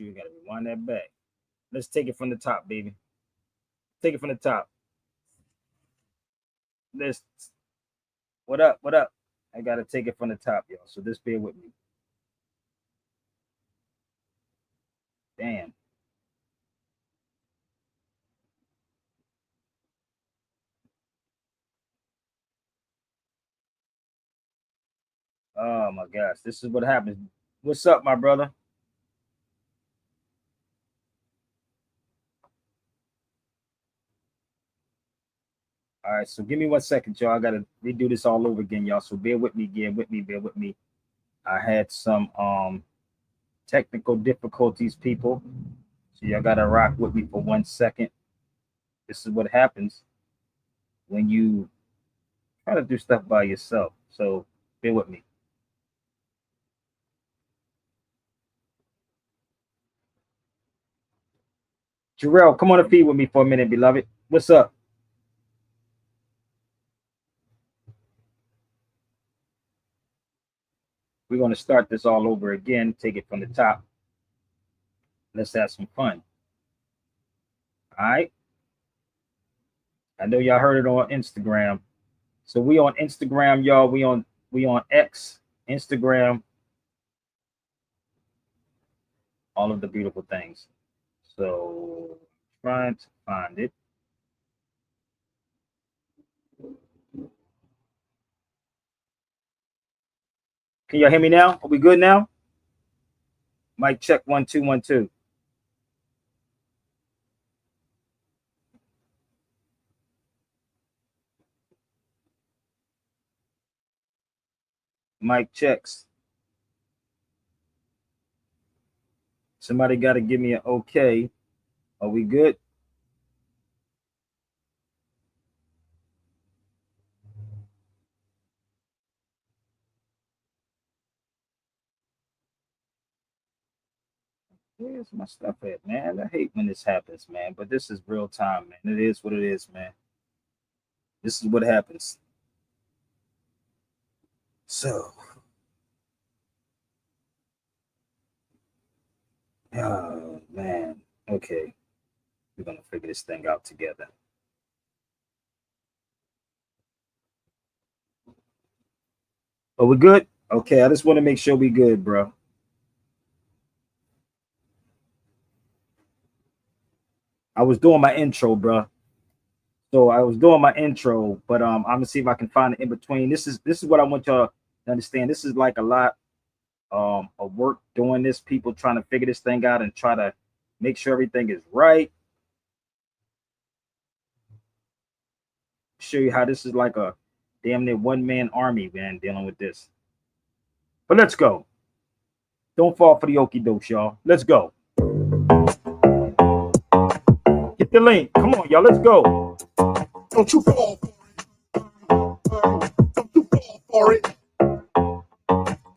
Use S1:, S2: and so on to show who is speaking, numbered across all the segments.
S1: You gotta rewind that back. Let's take it from the top, baby. Take it from the top. Let's what up? What up? I gotta take it from the top, y'all. So just bear with me. Damn. Oh my gosh, this is what happens. What's up, my brother? All right, so give me 1 second, y'all. I gotta redo this all over again, y'all. So bear with me again, bear with me. I had some technical difficulties, people. So y'all gotta rock with me for 1 second. This is what happens when you try to do stuff by yourself. So bear with me. Jarrell, come on the feed with me for a minute, beloved. What's up? We're going to start this all over again. Take it from the top. Let's have some fun. All right. I know y'all heard it on Instagram. So we on Instagram, y'all. We on X, Instagram, all of the beautiful things. So trying to find it. Can y'all hear me now? Are we good now? Mic check 1 2 1 2. Mic checks. Somebody got to give me an okay. Are we good? Where's my stuff at, man? I hate when this happens, man. But this is real time, man. It is what it is, man. This is what happens. So, oh man. Okay. We're gonna figure this thing out together. Are we good? Okay, I just want to make sure we good, bro. I was doing my intro, bro. So I was doing my intro, but I'm gonna see if I can find it in between. This is what I want y'all to understand. This is like a lot of work doing this, people trying to figure this thing out and try to make sure everything is right. Show you how this is like a damn near one-man army, man, dealing with this. But let's go. Don't fall for the okie dokes, y'all. Let's go. Get the link. Come on, y'all. Let's go.
S2: Don't you fall for it. Don't you fall for it.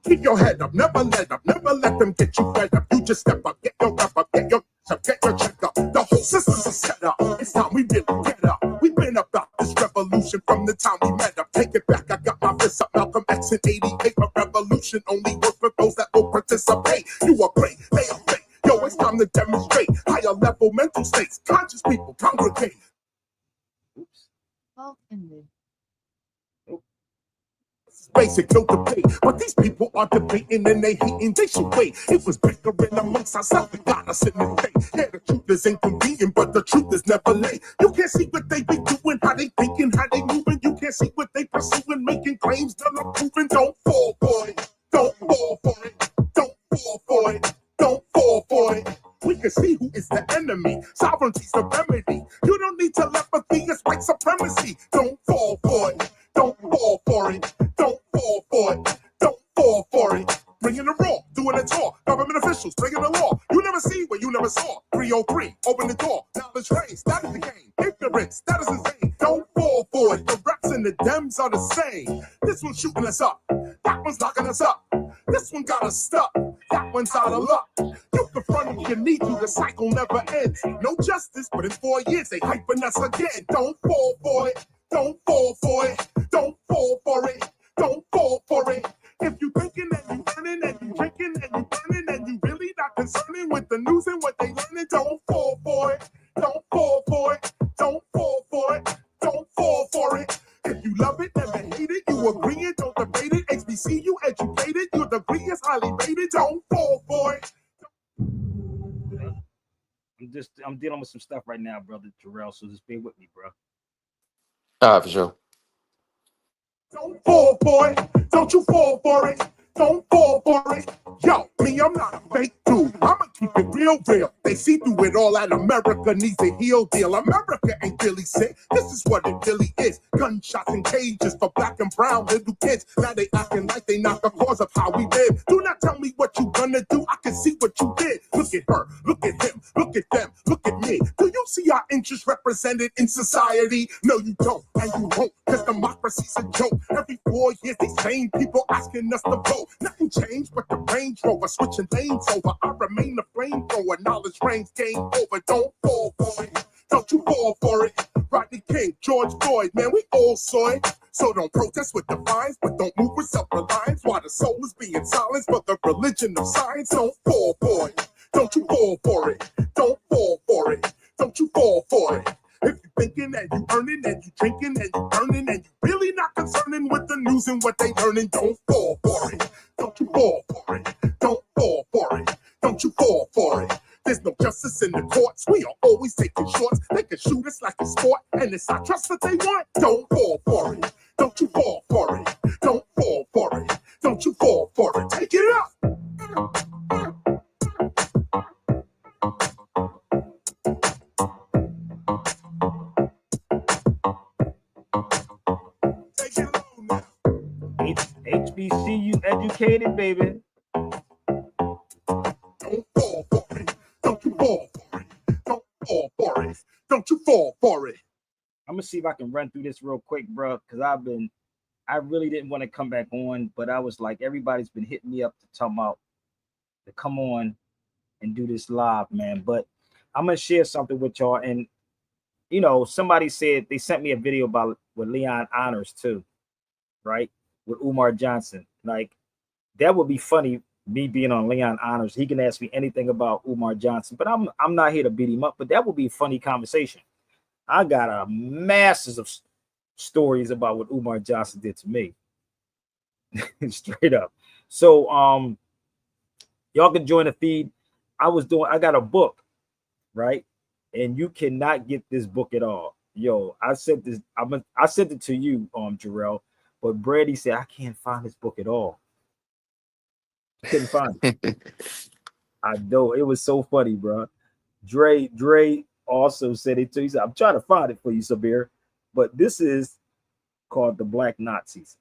S2: Keep your head up, never let them get you fed up. You just step up, get your rep up, get your check up. The whole system's a setup. It's time we really get up. We've been about this revolution from the time we met up. Take it back, I got my fist up. Malcolm X in 88. A revolution only works for those that will participate. You are great, they are great. Yo, it's time to demonstrate higher level mental states. Conscious people congregate.
S1: Oops.
S3: Well ended.
S2: Basic, no debate. But these people are debating and they hating, they should wait. It was bickering amongst ourselves that got us in the day. Yeah, the truth is inconvenient, but the truth is never late. You can't see what they be doing, how they thinking, how they moving. You can't see what they pursuing, making claims, none are proven. Don't fall for it. Don't fall for it. Don't fall for it. Don't fall for it. We can see who is the enemy. Sovereignty's the remedy. You don't need telepathy, it's white supremacy. Don't fall for it. Don't fall for it. Don't fall for it. Don't fall for it. Bringing the raw, doing it all. Government officials bringing the law. You never see what you never saw. 303, open the door. Knowledge raised, that is the game. Ignorance, that is insane. Don't fall for it. The reps and the Dems are the same. This one's shooting us up. That one's locking us up. This one got us stuck. That one's out of luck. You can front if you need to. The cycle never ends. No justice, but in 4 years they hyping us again. Don't fall for it. Don't fall for it. Don't fall for it. Don't fall for it. If you thinking and you learning and you drinking and you burning and you really not concerning with the new for it. If you love it, never hate it. You agree it, don't debate it. HBCU educated, your degree is highly rated. Don't fall for it.
S1: I'm dealing with some stuff right now, brother Jarrell. So just bear with me, bro.
S3: For sure.
S2: Don't fall for it. Don't you fall for it. Don't fall for it. Yo, me, I'm not a fake dude. I'ma keep it real, real. They see through it all that America needs a heel deal. America ain't really sick. This is what it really is. Gunshots and cages for black and brown little kids. Now they acting like they not the cause of how we live. Do not tell me what you gonna do. I can see what you did. Look at her. Look at him. Look at them. Look at me. Do you see our interests represented in society? No, you don't. And you won't. Cause democracy's a joke. Every 4 years, these same people asking us to vote. Nothing changed but the Range Rover switching lanes over. I remain the flamethrower. Knowledge reigns, game over. Don't fall for it. Don't you fall for it. Rodney King, George Floyd, man, we all saw it. So don't protest with defiance, but don't move with self-reliance. While the soul is being silenced for the religion of science. Don't fall for it. Don't you fall for it. Don't fall for it. Don't you fall for it. If you thinking and you earning and you drinking and you earning and you really not concerning with the news and what they learning, don't fall for it. Don't you fall for it. Don't fall for it. Don't you fall for it. There's no justice in the courts. We are always taking shorts. They can shoot us like a sport, and it's our trust that they want. Don't fall for it. Don't you fall for it. Don't fall for it. Don't you fall for it. Take it up. Take it on now.
S1: HBCU educated, baby.
S2: Don't fall for it. Don't you fall for it. Don't fall for it. Don't you fall for it.
S1: I'm gonna see if I can run through this real quick, bro, because I really didn't want to come back on, but I was like, everybody's been hitting me up to talk about to come on and do this live, man. But I'm gonna share something with y'all. And you know, somebody said they sent me a video about with Leon Honors too, right? With Umar Johnson. Like, that would be funny, me being on Leon Honors. He can ask me anything about Umar Johnson, but I'm not here to beat him up, but that would be a funny conversation. I got a masses of stories about what Umar Johnson did to me. Straight up. So y'all can join the feed. I got a book, right? And you cannot get this book at all. Yo, I sent it to you, Jarrell, but Brady said I can't find this book at all. I couldn't find it. I know, it was so funny, bro. Dre also said it too. He said, I'm trying to find it for you, Sabir. But this is called The Black Nazis.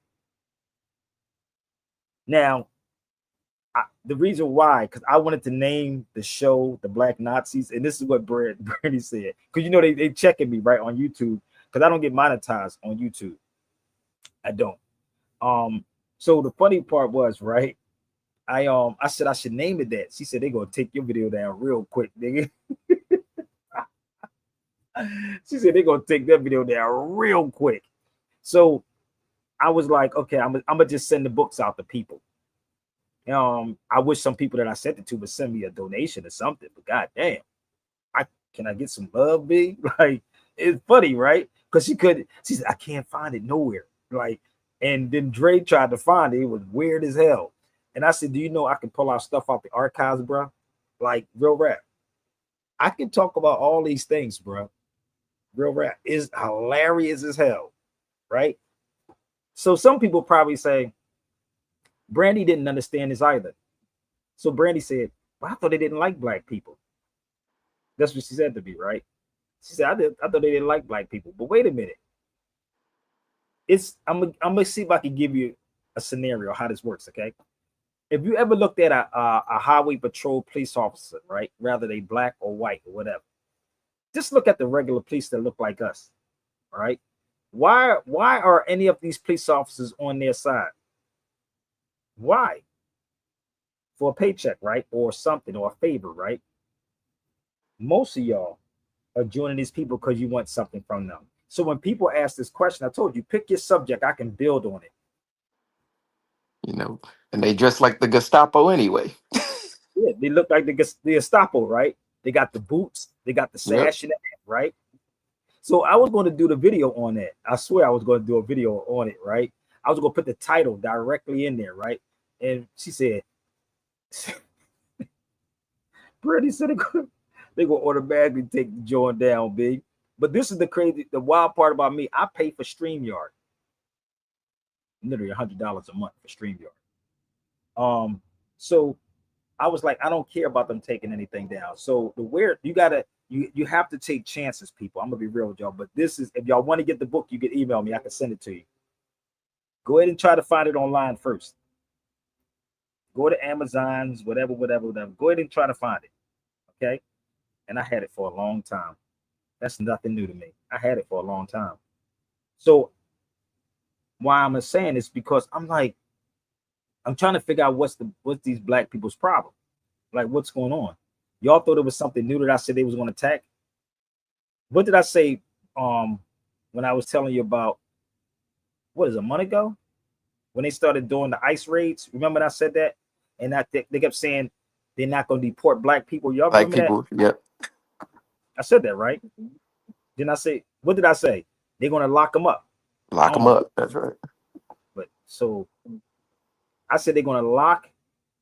S1: Now, the reason why, because I wanted to name the show The Black Nazis, and this is what Brady said. Because you know they checking me right on YouTube, because I don't get monetized on YouTube. I don't. So the funny part was, right, I said I should name it that. She said they're gonna take your video down real quick, nigga. She said they're gonna take that video down real quick. So I was like, okay, I'm gonna just send the books out to people. I wish some people that I sent it to would send me a donation or something, but goddamn, can I get some love, B? Like, it's funny, right? Because she said, I can't find it nowhere. Like, and then Dre tried to find it. It was weird as hell. And I said, do you know I can pull out stuff out the archives, bro? Like, real rap. I can talk about all these things, bro. Real rap is hilarious as hell, right? So some people probably say, Brandy didn't understand this either. So Brandy said, well, I thought they didn't like black people. That's what she said to me, right? She said, I thought they didn't like black people. But wait a minute. I'm gonna see if I can give you a scenario how this works, okay? If you ever looked at a highway patrol police officer, right, rather they black or white or whatever, just look at the regular police that look like us, right? Why are any of these police officers on their side? Why? For a paycheck, right? Or something, or a favor, right? Most of y'all are joining these people because you want something from them. So when people ask this question, I told you, pick your subject. I can build on it.
S3: You know, and they dress like the Gestapo anyway.
S1: Yeah, they look like the Gestapo, right? They got the boots, they got the sash in it, right? So I was going to do the video on that. I swear I was going to do a video on it, right? I was going to put the title directly in there, right? And she said, Pretty said they gonna automatically take the joint down, big. But this is the wild part about me. I pay for StreamYard, literally $100 a month for StreamYard. So I was like, I don't care about them taking anything down. So the weird, you have to take chances, people. I'm gonna be real with y'all. But this is, if y'all want to get the book, you can email me. I can send it to you. Go ahead and try to find it online first. Go to Amazon's, whatever. Go ahead and try to find it. Okay. And I had it for a long time. That's nothing new to me. I had it for a long time. So why I'm saying this, because I'm like, I'm trying to figure out what's these black people's problem. Like, what's going on? Y'all thought it was something new that I said they was going to attack. What did I say when I was telling you about, what is a month ago, when they started doing the ICE raids? Remember that I said that? And they kept saying they're not going to deport black people. Y'all
S3: Black
S1: remember
S3: people,
S1: that?
S3: yep.
S1: I said that, right? Didn't I say, what did I say? They're going to lock them up.
S3: Lock them up. That's right.
S1: But so I said they're going to lock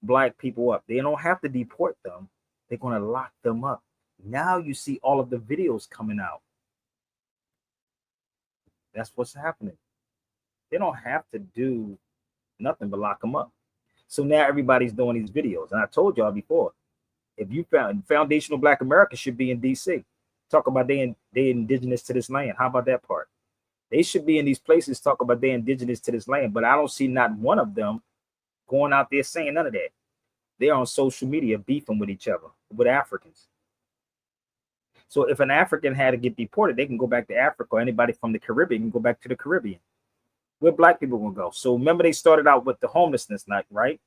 S1: black people up. They don't have to deport them. They're going to lock them up. Now you see all of the videos coming out. That's what's happening. They don't have to do nothing but lock them up. So now everybody's doing these videos. And I told y'all before, if you found Foundational Black America should be in DC. Talk about they indigenous to this land. How about that part? They should be in these places, talk about they indigenous to this land. But I don't see not one of them going out there saying none of that. They're on social media beefing with each other, with Africans. So if an African had to get deported, they can go back to Africa, or anybody from the Caribbean can go back to the Caribbean. Where black people will go. So remember, they started out with the homelessness night, right?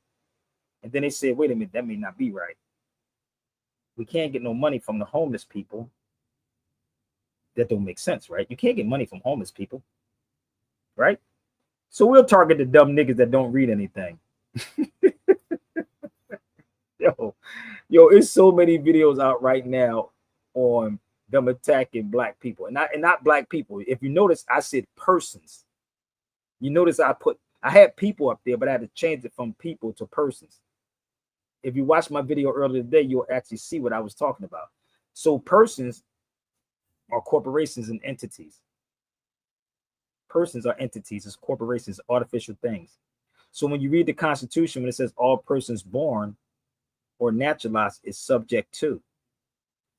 S1: And then they said, wait a minute, that may not be right. We can't get no money from the homeless people. That don't make sense, right? You can't get money from homeless people, right? So we'll target the dumb niggas that don't read anything. Yo, it's so many videos out right now on them attacking black people, and not black people. If you notice, I said persons. You notice I had people up there, but I had to change it from people to persons. If you watch my video earlier today, you'll actually see what I was talking about. So persons are corporations and entities. Persons are entities, it's corporations, artificial things. So when you read the Constitution, when it says all persons born or naturalized is subject to.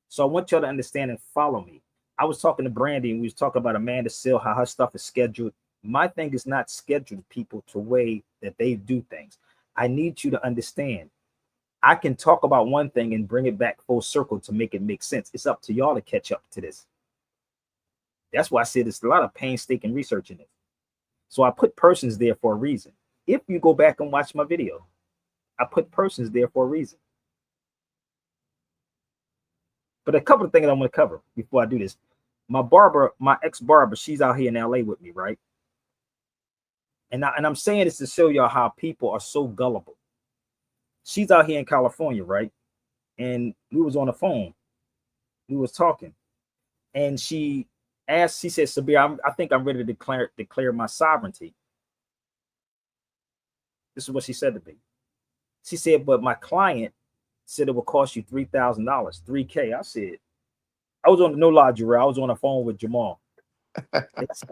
S1: So I want y'all to understand and follow me. I was talking to Brandy, and we was talking about Amanda Seale, how her stuff is scheduled. My thing is not scheduled people to way that they do things. I need you to understand. I can talk about one thing and bring it back full circle to make it make sense. It's up to y'all to catch up to this. That's why I said it's a lot of painstaking research in it. So I put persons there for a reason. If you go back and watch my video, I put persons there for a reason. But a couple of things I want to cover before I do this. My ex-barber, she's out here in LA with me, right? And I'm saying this to show y'all how people are so gullible. She's out here in California, right? And we was on the phone. We was talking. And she said, Sabir, I think I'm ready to declare my sovereignty. This is what she said to me. She said, but my client said it would cost you $3,000, $3K. I said, I was on no lie, Jarrell. I was on the phone with Jamal. It's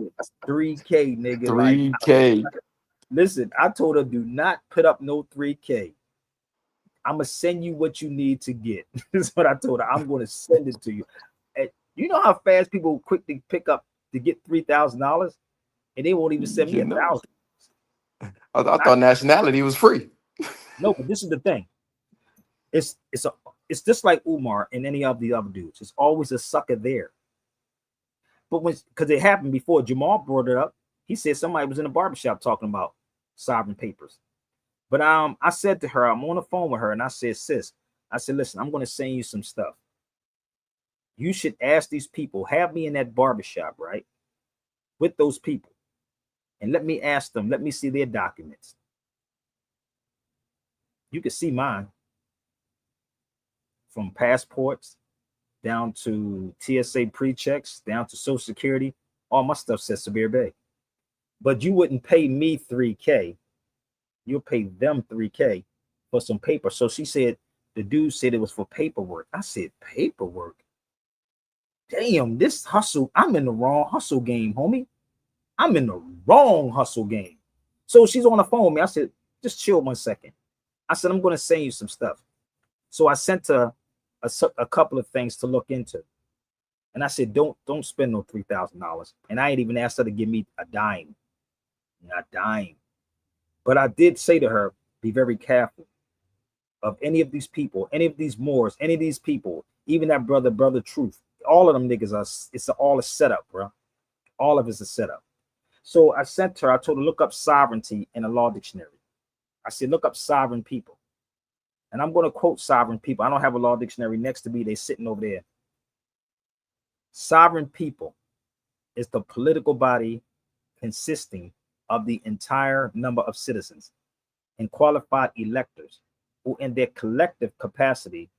S1: $3K, nigga.
S3: 3K.
S1: Listen, I told her, do not put up no $3K. I'm gonna send you what you need to get. This is what I told her. I'm gonna send it to you. And you know how fast people quickly pick up to get $3,000, and they won't even send me $1,000.
S3: I thought nationality was free.
S1: No, but this is the thing. It's just like Umar and any of the other dudes. It's always a sucker there. But because it happened before, Jamal brought it up. He said somebody was in a barbershop talking about sovereign papers. But I said to her, I'm on the phone with her, and I said, sis, I said, listen, I'm going to send you some stuff. You should ask these people, have me in that barbershop, right? With those people. And let me ask them, let me see their documents. You can see mine. From passports down to TSA pre-checks, down to Social Security. All my stuff says Sabir Bey. But you wouldn't pay me $3K. You'll pay them $3K for some paper. So she said, the dude said it was for paperwork. I said, paperwork? Damn, this hustle, I'm in the wrong hustle game, homie. I'm in the wrong hustle game. So she's on the phone with me. I said, just chill 1 second. I said, I'm going to send you some stuff. So I sent her a couple of things to look into. And I said, don't spend no $3,000. And I ain't even asked her to give me a dime. Not dime. But I did say to her, be very careful of any of these people, any of these Moors, any of these people, even that brother Truth. All of them niggas are, all a setup, bro. All of it's a setup. So I sent her, I told her, look up sovereignty in a law dictionary. I said, look up sovereign people. And I'm going to quote sovereign people. I don't have a law dictionary next to me. They're sitting over there. Sovereign people is the political body consisting of the entire number of citizens and qualified electors who in their collective capacity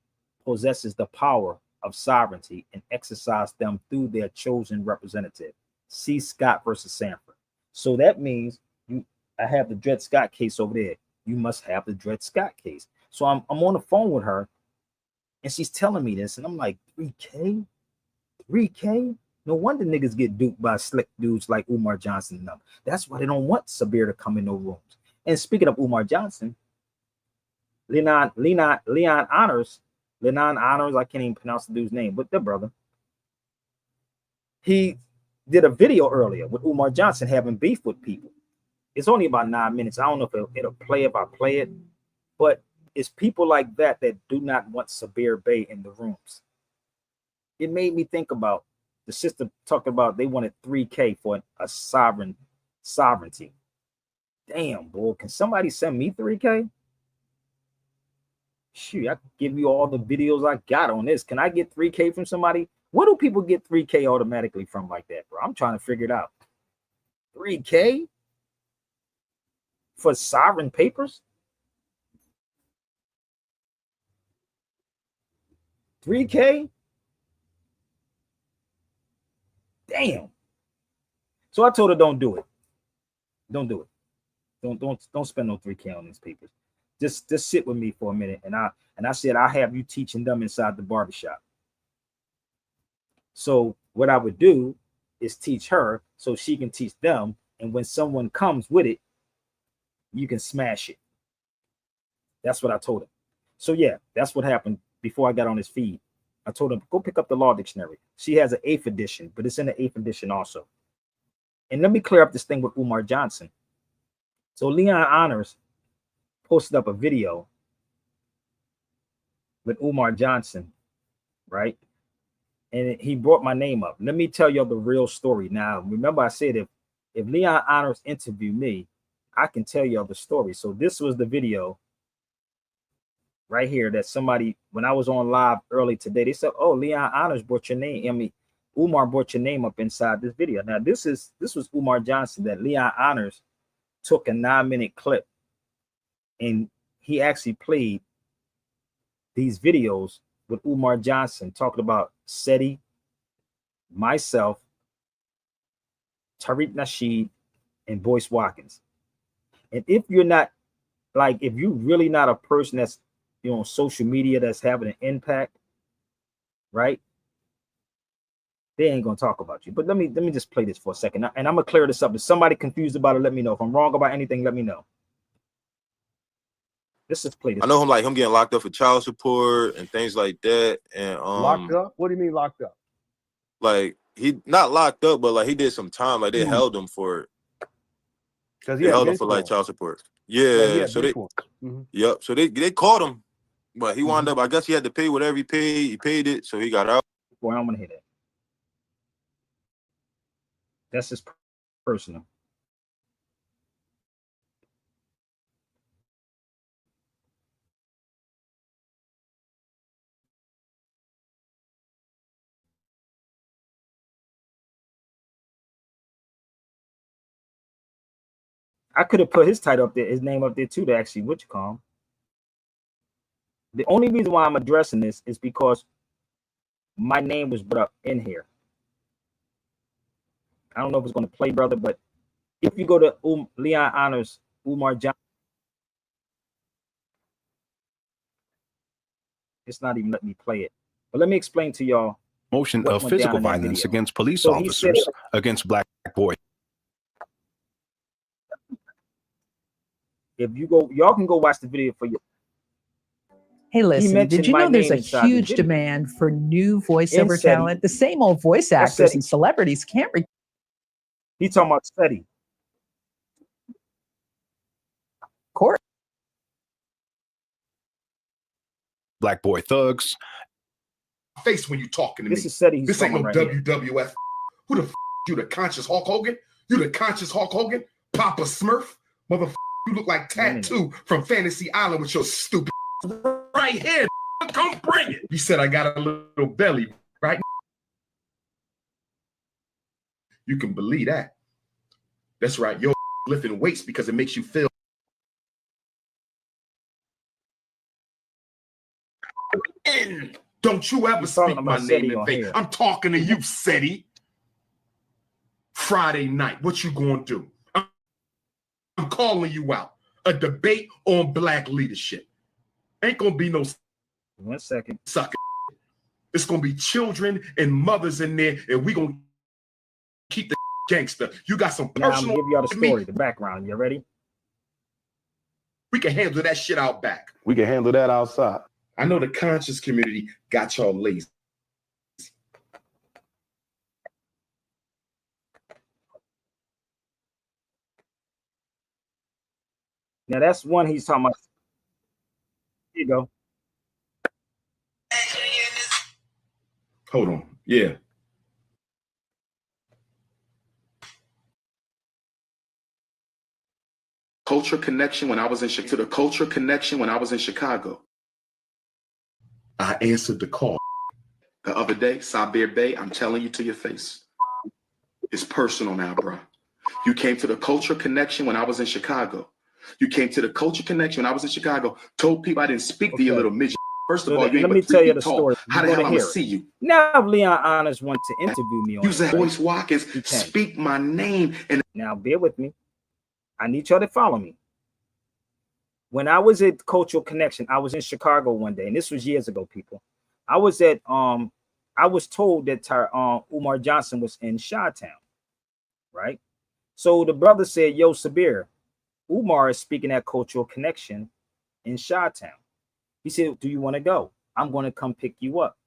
S1: possesses the power of sovereignty and exercise them through their chosen representative. See Scott versus Sanford. So that means I have the Dred Scott case over there. You must have the Dred Scott case. So I'm on the phone with her and she's telling me this. And I'm like, 3K? 3K? No wonder niggas get duped by slick dudes like Umar Johnson and them. That's why they don't want Sabir to come in no rooms. And speaking of Umar Johnson, Leon Honors, I can't even pronounce the dude's name, but the brother, he did a video earlier with Umar Johnson having beef with people. It's only about 9 minutes. I don't know if it'll play if I play it, but it's people like that that do not want Sabir Bey in the rooms. It made me think about the sister talking about they wanted 3K for a sovereignty. Damn, boy, can somebody send me 3K? Shoot, I can give you all the videos I got on this. Can I get 3K from somebody? What do people get 3K automatically from like that, bro? I'm trying to figure it out. 3K for sovereign papers? 3K? Damn. So I told her, don't do it. Don't do it. Don't spend no 3K on these papers. Just sit with me for a minute. And I said, I'll have you teaching them inside the barbershop. So what I would do is teach her so she can teach them. And when someone comes with it, you can smash it. That's what I told him. So yeah, that's what happened before I got on his feed. I told him, go pick up the law dictionary. She has an 8th edition, but it's in the 8th edition also. And let me clear up this thing with Umar Johnson. So Leon Honors posted up a video with Umar Johnson, right? And he brought my name up. Let me tell you the real story. Now, remember I said if Leon Honors interview me, I can tell you the story. So this was the video right here that somebody, when I was on live early today, they said, oh, Leon Honors brought your name. I mean, Umar brought your name up inside this video. Now, this was Umar Johnson that Leon Honors took a 9-minute clip and he actually played these videos with Umar Johnson talking about SETI, myself, Tariq Nasheed, and Boyce Watkins. And if you're not, like, if you're really not a person that's, you know, on social media that's having an impact, right? They ain't gonna talk about you. But let me just play this for a second. And I'm gonna clear this up. If somebody confused about it, let me know. If I'm wrong about anything, let me know. Let's just play this.
S4: I know him getting locked up for child support and things like that. And
S5: locked up? What do you mean locked up?
S4: Like he not locked up, but like he did some time. Like they held him for it.
S5: Because
S4: they held him for like child support. Yeah. So they yep. So they caught him, but he wound up. I guess he had to pay whatever he paid. He paid it, so he got out.
S1: Boy, I'm gonna hit it. That's just personal. I could have put his title up there, his name up there too, to actually what you call him. The only reason why I'm addressing this is because my name was brought up in here. I don't know if it's going to play, brother, but if you go to Leon Honors, Umar Johnson, it's not even letting me play it. But let me explain to y'all.
S6: Motion of physical violence against police officers against black boys.
S1: If you go, y'all can go watch the video for you.
S7: Hey, listen, did you know there's a huge demand for new voiceover talent? The same old voice actors and celebrities can't.
S1: He talking about SETI.
S7: Court.
S6: Black boy thugs.
S2: Face when you talking to
S1: this
S2: me.
S1: Is SETI.
S2: This ain't no right WWF. Here. Who the you? The conscious Hulk Hogan? You the conscious Hulk Hogan? Papa Smurf? Motherfucker, you look like Tattoo from Fantasy Island with your stupid right here. Come bring it. You said I got a little belly, right? You can believe that. That's right. You're lifting weights because it makes you feel. Don't you ever speak my name in vain. I'm talking to you, SETI. Friday night, what you gonna do? I'm calling you out. A debate on black leadership. Ain't gonna be no
S1: 1 second
S2: sucker. It's gonna be children and mothers in there, and we gonna keep the gangster. You got some personal.
S1: Now I'm gonna give y'all the story, the background. You ready?
S2: We can handle that shit out back.
S8: We can handle that outside.
S2: I know the conscious community got y'all lazy.
S1: Now that's one he's talking about. Here you go.
S2: Hold on. Yeah.
S9: Culture Connection when I was in to the Culture Connection when I was in Chicago.
S2: I answered the call.
S9: The other day, Sabir Bey, I'm telling you to your face. It's personal now, bro. You came to the Culture Connection when I was in Chicago. You came to the Culture Connection when I was in Chicago, told people I didn't speak to you little midget. First of all, you
S1: let me tell you the story.
S9: How the hell I'm gonna see you?
S1: Now if Leon Honors want to interview me on
S9: use that voice Watkins, speak my name. And
S1: now bear with me. I need y'all to follow me. When I was at Cultural Connection, I was in Chicago one day, and this was years ago, people. I was at I was told that Umar Johnson was in Chi-Town, right? So the brother said, yo, Sabir, Umar is speaking at Cultural Connection in Chi-Town. He said, do you want to go? I'm going to come pick you up.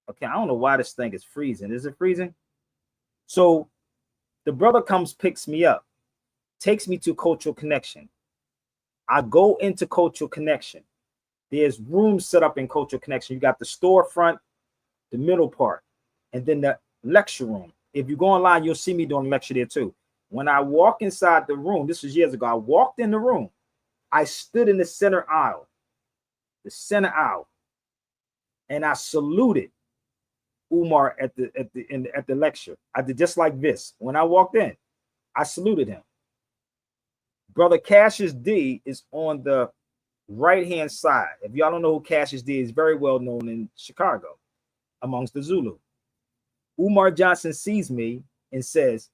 S1: Okay, I don't know why this thing is freezing. Is it freezing? So the brother comes, picks me up, takes me to Cultural Connection. I go into Cultural Connection. There's rooms set up in Cultural Connection. You got the storefront, the middle part, and then the lecture room. If you go online, you'll see me doing a lecture there too. When I walk inside the room, this was years ago, I walked in the room. I stood in the center aisle, and I saluted Umar at the lecture. I did just like this. When I walked in, I saluted him. Brother Cassius D is on the right-hand side. If y'all don't know who Cassius D is, very well known in Chicago amongst the Zulu. Umar Johnson sees me and says,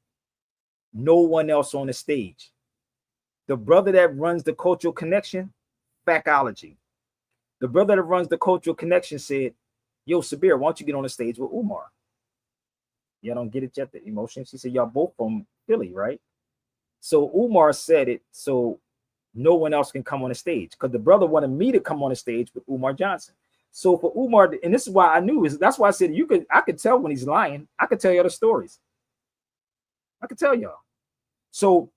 S1: no one else on the stage. The brother that runs the Cultural Connection, Facology. The brother that runs the Cultural Connection said, yo, Sabir, why don't you get on the stage with Umar? Y'all don't get it yet, the emotions. He said, y'all both from Philly, right? So Umar said it so no one else can come on the stage, because the brother wanted me to come on the stage with Umar Johnson. So for Umar, and this is why I knew, that's why I said I could tell when he's lying. I could tell y'all the stories. I could tell y'all. So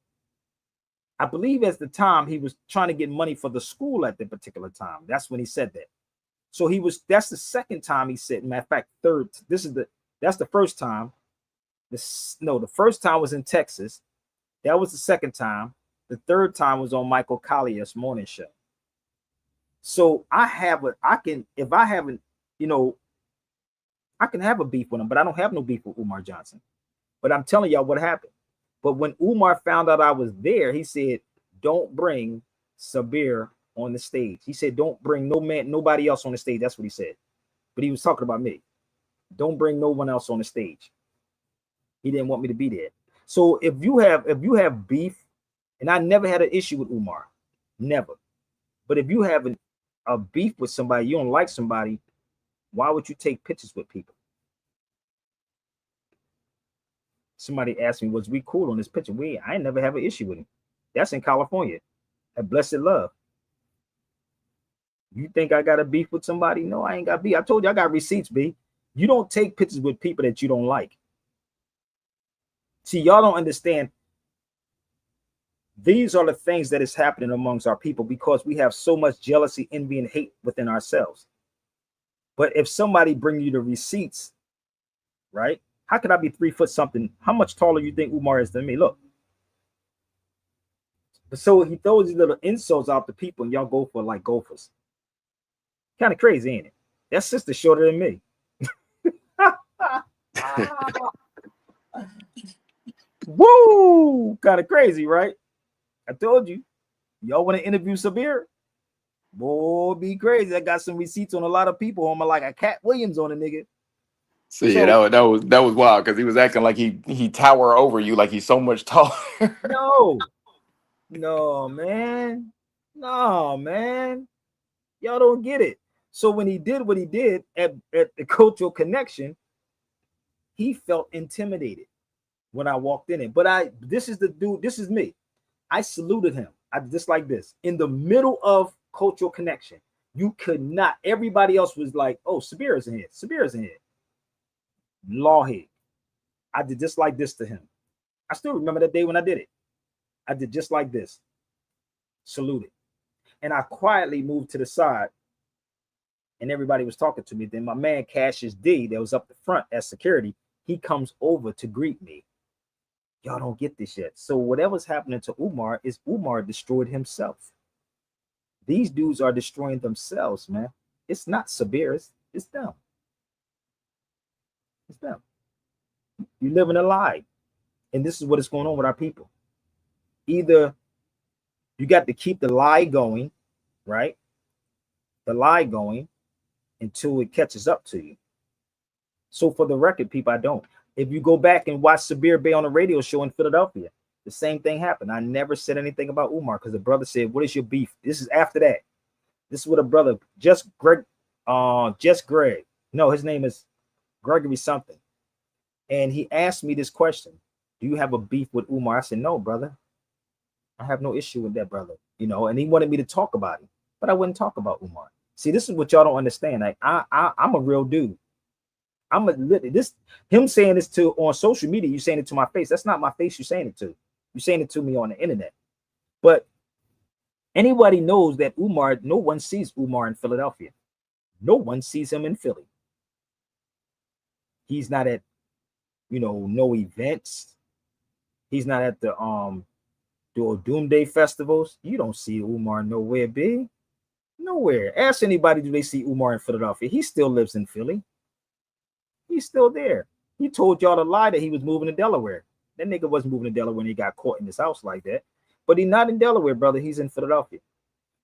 S1: I believe at the time he was trying to get money for the school at the particular time. That's when he said that. So that's the second time he said, matter of fact, third, that's the first time. The first time was in Texas. That was the second time. The third time was on Michael Collier's morning show. So I can have a beef with him, but I don't have no beef with Umar Johnson. But I'm telling y'all what happened. But when Umar found out I was there, he said, don't bring Sabir on the stage. He said, don't bring nobody else on the stage. That's what he said. But he was talking about me. Don't bring no one else on the stage. He didn't want me to be there. So if you have beef, and I never had an issue with Umar, never. But if you have a beef with somebody, you don't like somebody, why would you take pictures with people? Somebody asked me, was we cool on this picture? I ain't never have an issue with him. That's in California, at Blessed Love. You think I got a beef with somebody? No, I ain't got beef. I told you I got receipts, B. You don't take pictures with people that you don't like. See, y'all don't understand. These are the things that is happening amongst our people because we have so much jealousy, envy, and hate within ourselves. But if somebody bring you the receipts, right? How could I be 3 foot something? How much taller you think Umar is than me? Look. So he throws these little insults out to people and y'all go for like gophers. Kind of crazy, ain't it? That sister shorter than me. Woo! Kind of crazy, right? I told you. Y'all want to interview Sabir? Boy, be crazy. I got some receipts on a lot of people. I'm like a Cat Williams on a nigga.
S3: So yeah, that was wild because he was acting like he tower over you, like he's so much taller.
S1: No, man. Y'all don't get it. So when he did what he did at the Cultural Connection, he felt intimidated when I walked in it. But this is the dude, this is me. I saluted him. I just like this. In the middle of Cultural Connection, you could not, everybody else was like, oh, Sabir is in here. Sabir is in here. Lawhead. I did just like this to him. I still remember that day when I did it. I did just like this. Saluted. And I quietly moved to the side and everybody was talking to me. Then my man Cassius D that was up the front as security, he comes over to greet me. Y'all don't get this yet. So whatever's happening to Umar is Umar destroyed himself. These dudes are destroying themselves, man. It's not Sabir, it's them. It's them. You live in a lie. And this is what is going on with our people. Either you got to keep the lie going, right? The lie going until it catches up to you. So for the record, people, I don't. If you go back and watch Sabir Bey on a radio show in Philadelphia, the same thing happened. I never said anything about Umar because the brother said, what is your beef? This is after that. This is what a brother, Just Greg. No, his name is Gregory something. And he asked me this question. Do you have a beef with Umar? I said, no, brother. I have no issue with that, brother. You know, and he wanted me to talk about him, but I wouldn't talk about Umar. See, this is what y'all don't understand. Like, I'm a real dude. Him saying this to on social media, you saying it to my face. That's not my face you're saying it to. You're saying it to me on the internet. But anybody knows that Umar, no one sees Umar in Philadelphia. No one sees him in Philly. He's not at, no events. He's not at the Doomsday festivals. You don't see Umar nowhere, big. Nowhere. Ask anybody, do they see Umar in Philadelphia? He still lives in Philly. He's still there. He told y'all to lie that he was moving to Delaware. That nigga wasn't moving to Delaware when he got caught in his house like that. But he's not in Delaware, brother. He's in Philadelphia.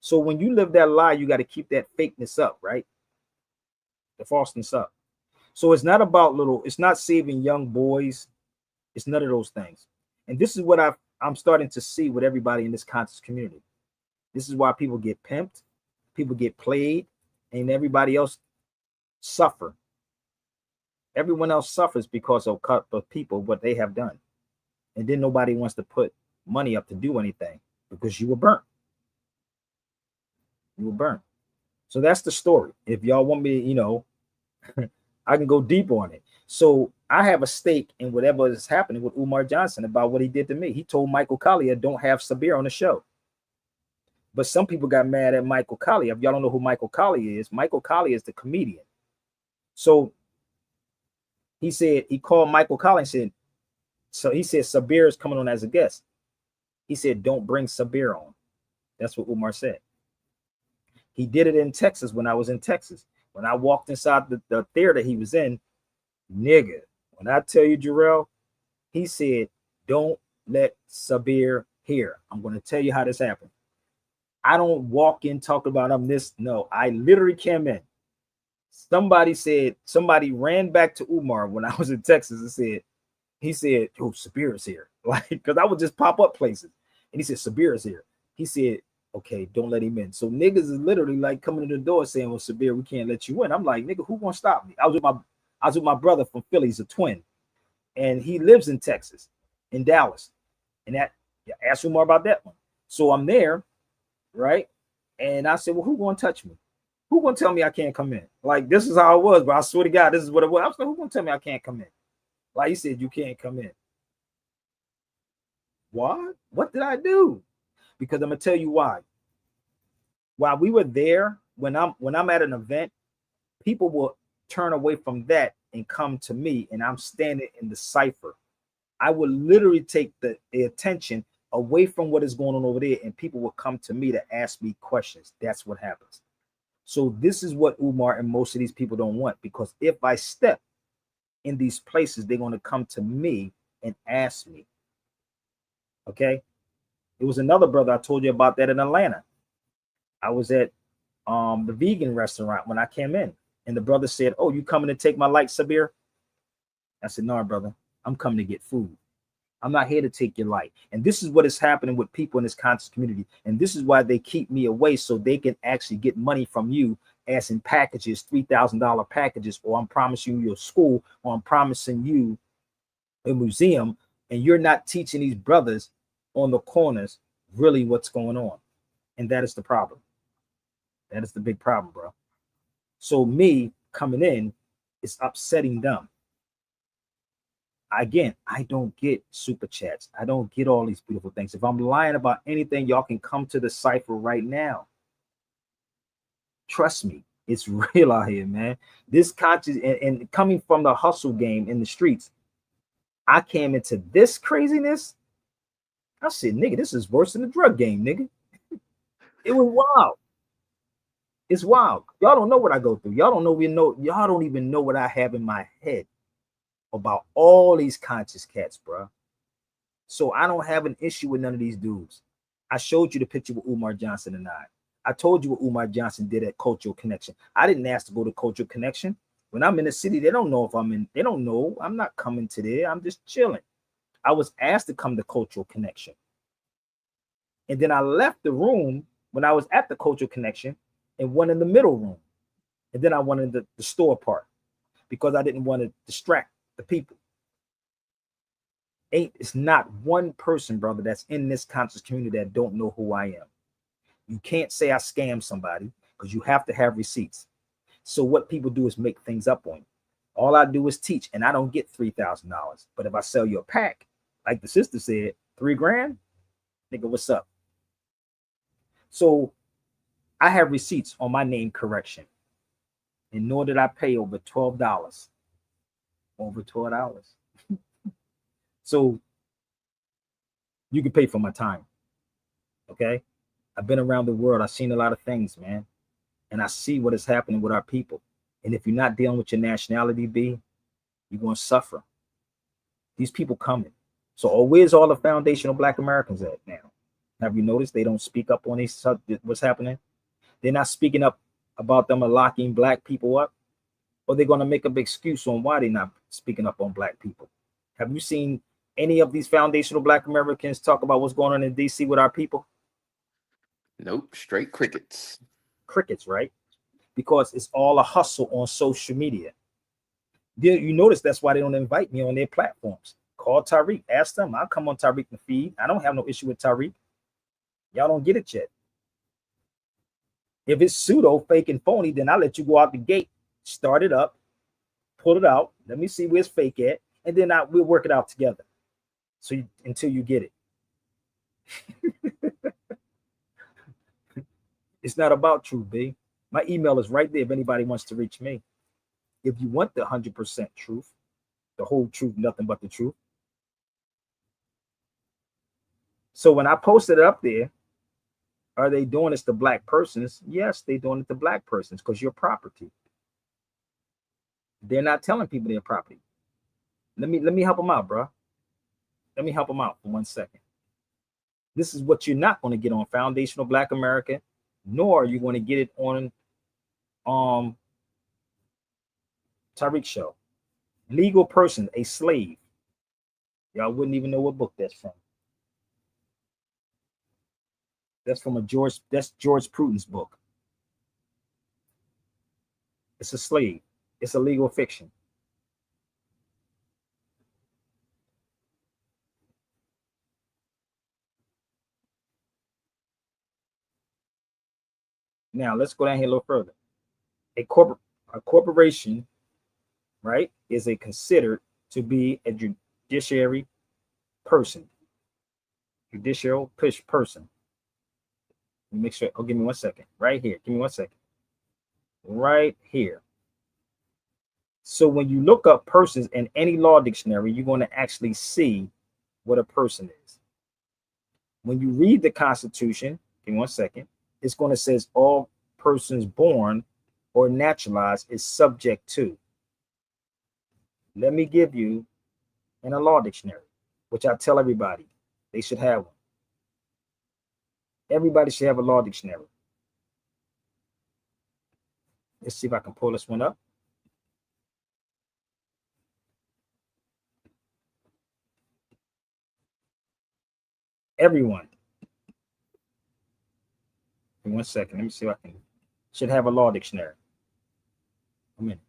S1: So when you live that lie, you got to keep that fakeness up, right? The falseness up. So it's not about it's not saving young boys. It's none of those things. And this is what I'm starting to see with everybody in this conscious community. This is why people get pimped, people get played, and everybody else suffer. Everyone else suffers because of people, what they have done. And then nobody wants to put money up to do anything because you were burnt. You were burnt. So that's the story. If y'all want me, I can go deep on it. So I have a stake in whatever is happening with Umar Johnson about what he did to me. He told Michael Collier, don't have Sabir on the show. But some people got mad at Michael Collier. If y'all don't know who Michael Collier is, Michael Collier is the comedian. So he said, he called Michael Collier and said, Sabir is coming on as a guest. He said, don't bring Sabir on. That's what Umar said. He did it in Texas when I was in Texas. When I walked inside the theater he was in, nigga, when I tell you, Jarrell, he said, don't let Sabir hear. I'm going to tell you how this happened. I don't walk in, talk about I'm this. No, I literally came in. Somebody ran back to Umar when I was in Texas and he said, "Oh, Sabir is here." Like, because I would just pop up places. And he said, "Sabir is here." He said, "Okay, don't let him in." So niggas is literally like coming to the door saying, "Well, Sabir, we can't let you in." I'm like, nigga, who gonna stop me? I was with my brother from Philly, he's a twin, and he lives in Texas, in Dallas. And ask Umar about that one. So I'm there, right? And I said, "Well, who gonna touch me? Who gonna tell me I can't come in?" Like, this is how it was, but I swear to God, this is what it was. I was like, "Who gonna tell me I can't come in?" Like, he said, "You can't come in." What? What did I do? Because I'm gonna tell you why. While we were there, when I'm at an event, people will turn away from that and come to me, and I'm standing in the cipher. I would literally take the attention away from what is going on over there, and people will come to me to ask me questions. That's what happens. So this is what Umar and most of these people don't want, because if I step in these places, they're going to come to me and ask me. Okay. It was another brother I told you about that in Atlanta. I was at the vegan restaurant when I came in, and the brother said, "Oh, you coming to take my light, Sabir?" I said, "No, brother, I'm coming to get food. I'm not here to take your light." And this is what is happening with people in this conscious community. And this is why they keep me away, so they can actually get money from you, as in packages, $3,000 packages, or I'm promising you your school, or I'm promising you a museum, and you're not teaching these brothers on the corners really what's going on. And that is the problem. That is the big problem, bro. So me coming in is upsetting them. Again, I don't get super chats. I don't get all these beautiful things. If I'm lying about anything, y'all can come to the cipher right now. Trust me, it's real out here, man. This conscious and coming from the hustle game in the streets, I came into this craziness. I said, nigga, this is worse than the drug game, nigga. It was wild. It's wild. Y'all don't know what I go through. Y'all don't even know what I have in my head about all these conscious cats, bro. So I don't have an issue with none of these dudes. I showed you the picture with Umar Johnson and I told you what Umar Johnson did at Cultural Connection. I didn't ask to go to Cultural Connection. When I'm in the city, they don't know if I'm in. They don't know. I'm not coming to there. I'm just chilling. I was asked to come to Cultural Connection. And then I left the room when I was at the Cultural Connection and went in the middle room. And then I went in the store part because I didn't want to distract the people. It's not one person, brother, that's in this conscious community that don't know who I am. You can't say I scammed somebody because you have to have receipts. So what people do is make things up on you. All I do is teach, and I don't get $3,000. But if I sell you a pack, like the sister said, $3 grand, nigga, what's up? So I have receipts on my name correction. And nor did I pay over $12. Over $12. So you can pay for my time. Okay. I've been around the world. I've seen a lot of things, man. And I see what is happening with our people. And if you're not dealing with your nationality, B, you're going to suffer. These people coming. So where's all the foundational Black Americans at now? Have you noticed they don't speak up on these what's happening? They're not speaking up about them locking Black people up, or they're going to make a big excuse on why they're not speaking up on Black people. Have you seen any of these foundational Black Americans talk about what's going on in DC with our people?
S3: Nope, straight crickets.
S1: Crickets, right? Because it's all a hustle on social media. You notice that's why they don't invite me on their platforms. Call Tariq, ask them. I'll come on Tariq and feed. I don't have no issue with Tariq. Y'all don't get it yet. If it's pseudo, fake, and phony, then I'll let you go out the gate, start it up, pull it out. Let me see where's fake at, and then we'll work it out together. So until you get it. It's not about truth, B. My email is right there if anybody wants to reach me. If you want the 100% truth, the whole truth, nothing but the truth. So when I posted it up there, are they doing this to Black persons? Yes, they're doing it to Black persons because you're property. They're not telling people they're property. Let me help them out, bro. Let me help them out for 1 second. This is what you're not going to get on Foundational Black America, nor are you going to get it on Tariq Show. Legal person, a slave. Y'all wouldn't even know what book that's from. That's from George Pruden's book. It's a slave. It's a legal fiction. Now let's go down here a little further. A corporation, right, is considered to be a judiciary person. Judicial person. Let me make sure. Oh, give me 1 second. Right here. Give me 1 second. Right here. So when you look up persons in any law dictionary, you're going to actually see what a person is. When you read the Constitution, give me 1 second, it's going to say all persons born or naturalized is subject to. Let me give you in a law dictionary, which I tell everybody they should have one. Everybody should have a law dictionary. Let's see if I can pull this one up. Everyone. Give me 1 second. Let me see if I can. Should have a law dictionary. A minute.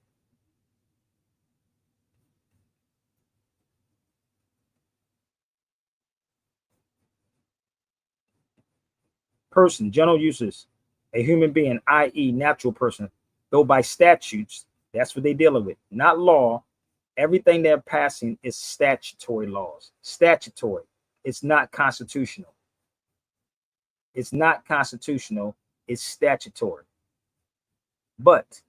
S1: Person, general uses, a human being, i.e., natural person, though by statutes, that's what they're dealing with, not law. Everything they're passing is statutory laws. Statutory. It's not constitutional. It's not constitutional. It's statutory. But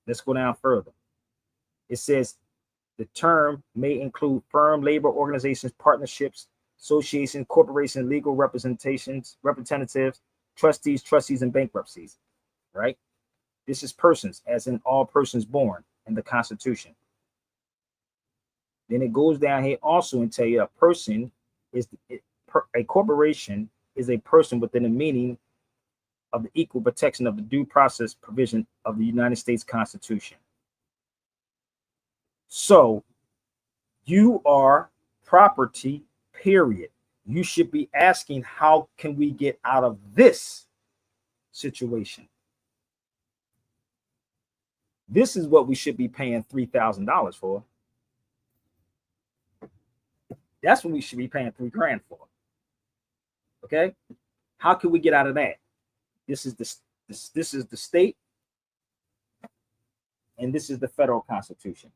S1: let's go down further. It says the term may include firm, labor organizations, partnerships, associations, corporations, legal representatives, trustees, and bankruptcies, right? This is persons, as in all persons born in the Constitution. Then it goes down here also and tell you a person is a corporation is a person within the meaning of the equal protection of the due process provision of the United States Constitution. So you are property, period. You should be asking, how can we get out of this situation? This is what we should be paying $3,000 for. That's what we should be paying $3,000 for. Okay, how can we get out of that? This is the state, and this is the federal Constitution.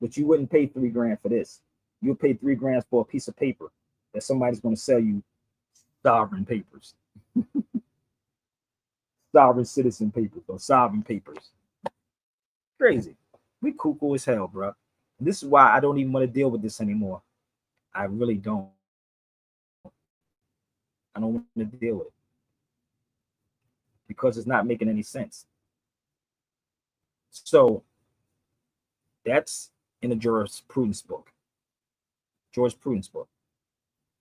S1: But you wouldn't pay $3,000 for this. You'll pay $3,000 for a piece of paper that somebody's going to sell you sovereign papers, sovereign citizen papers, or sovereign papers. Crazy. We cuckoo as hell, bro. And this is why I don't even want to deal with this anymore. I really don't. I don't want to deal with it because it's not making any sense. So that's in the jurisprudence book, George Pruden's book.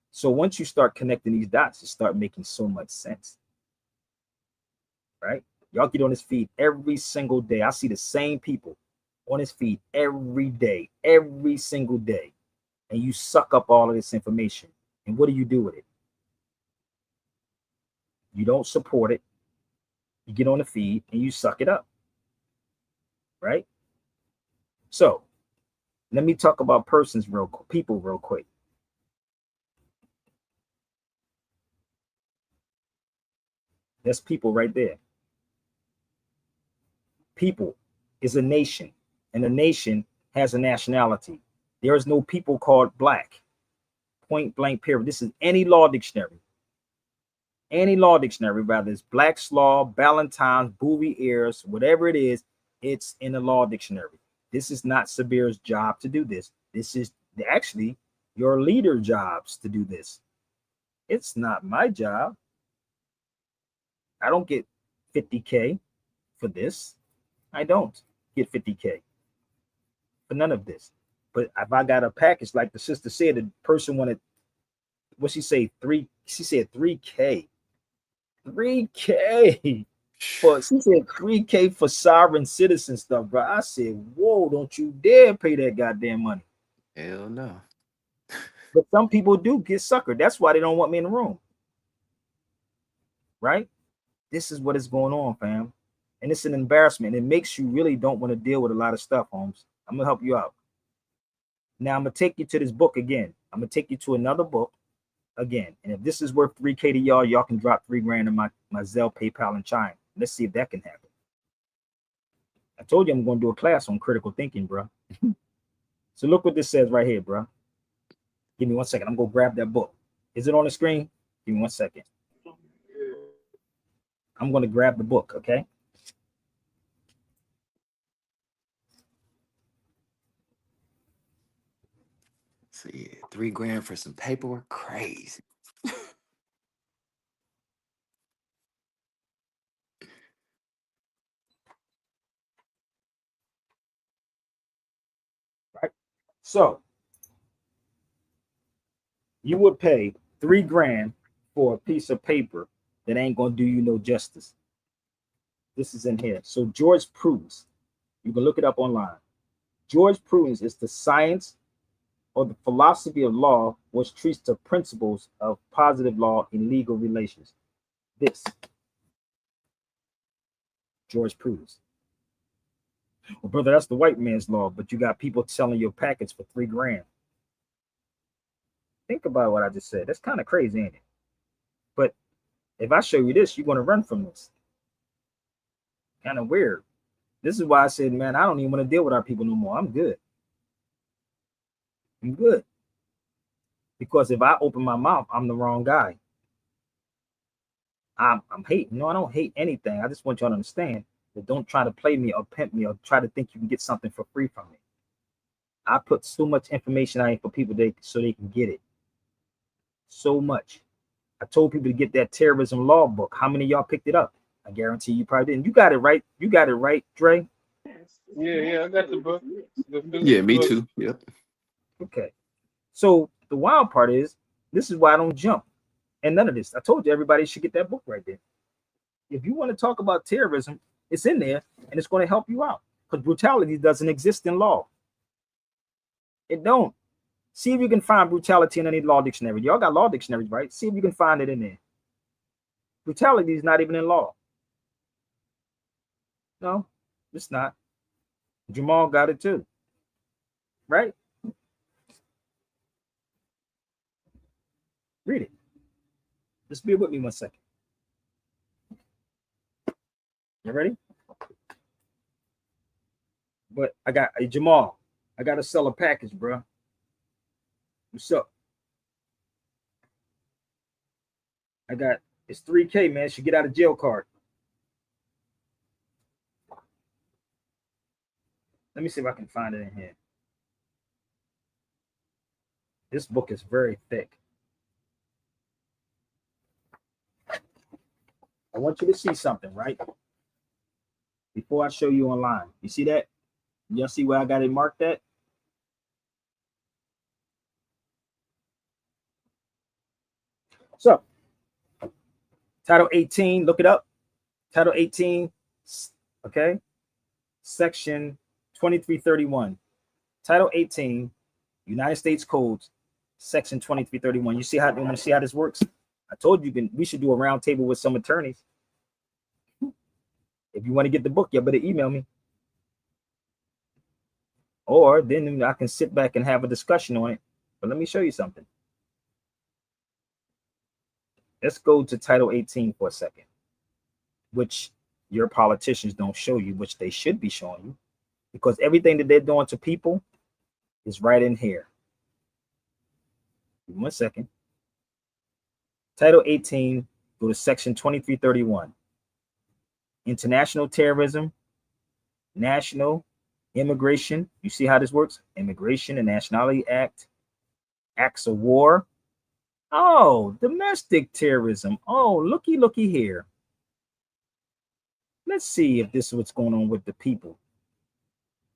S1: So once you start connecting these dots, it start making so much sense, right? Y'all get on this feed every single day. I see the same people on his feed every day, every single day. And you suck up all of this information. And what do you do with it? You don't support it. You get on the feed and you suck it up, right? So let me talk about people real quick. That's people right there. People is a nation, and a nation has a nationality. There is no people called black. Point blank, period. This is any law dictionary. Any law dictionary, whether it's Black's Law, Ballantyne's, Bouvier's, whatever it is, it's in the law dictionary. This is not Sabir's job to do this. This is actually your leader jobs to do this. It's not my job. I don't get 50K for this. I don't get 50K for none of this. But if I got a package, like the sister said, the person wanted, what she say, she said 3K. 3K. For she said $3K for sovereign citizen stuff, bro. I said, whoa, don't you dare pay that goddamn money.
S3: Hell no.
S1: But some people do get suckered. That's why they don't want me in the room. Right? This is what is going on, fam. And it's an embarrassment. It makes you really don't want to deal with a lot of stuff, Holmes. I'm going to help you out. Now, I'm going to take you to this book again. I'm going to take you to another book again. And if this is worth $3K to y'all, y'all can drop $3 grand in my Zelle, PayPal, and Chime. Let's see if that can happen. I told you I'm going to do a class on critical thinking, bro. So look what this says right here, bro. Give me 1 second. I'm going to grab that book. Is it on the screen? Give me 1 second. I'm going to grab the book, okay?
S3: See, $3 grand for some paperwork, crazy.
S1: Right. So you would pay $3 grand for a piece of paper that ain't gonna do you no justice. This is in here. So George Prudence, you can look it up online. George Prudence is the science or the philosophy of law which treats the principles of positive law in legal relations. This, George Prudence. Well, brother, that's the white man's law, but you got people selling your packets for $3 grand. Think about what I just said. That's kind of crazy, ain't it? But if I show you this, you're going to run from this. Kind of weird. This is why I said, man, I don't even want to deal with our people no more. I'm good. I'm good. Because if I open my mouth, I'm the wrong guy. I'm hating. No, I don't hate anything. I just want y'all to understand that don't try to play me or pimp me or try to think you can get something for free from me. I put so much information out here for people so they can get it. So much. I told people to get that terrorism law book. How many of y'all picked it up? I guarantee you probably didn't. You got it right. You got it right, Dre.
S8: Yeah, I got the book.
S3: Yeah, me too. Yep.
S1: Okay. So the wild part is, this is why I don't jump. And none of this. I told you everybody should get that book right there. If you want to talk about terrorism, it's in there and it's going to help you out. Because brutality doesn't exist in law. It don't. See if you can find brutality in any law dictionary. Y'all got law dictionaries, right? See if you can find it in there. Brutality is not even in law. No, it's not. Jamal got it too. Right? Read it. Just be with me 1 second. You ready? But I got Jamal. I got to sell a package, bro. What's up? It's $3K, man. Should get out of jail card. Let me see if I can find it in here. This book is very thick. I want you to see something, right? Before I show you online. You see that? Y'all see where I got it marked at? So, Title 18, look it up. Title 18, okay? Section 2331. Title 18, United States Codes, Section 2331. You see how, you want to see how this works? I told you we should do a round table with some attorneys. If you want to get the book, you better email me. Or then I can sit back and have a discussion on it. But let me show you something. Let's go to Title 18 for a second, which your politicians don't show you, which they should be showing you, because everything that they're doing to people is right in here. 1 second. Title 18, go to Section 2331. International terrorism, national immigration. You see how this works? Immigration and Nationality Act, acts of war. Oh, domestic terrorism. Oh, looky here. Let's see if this is what's going on with the people.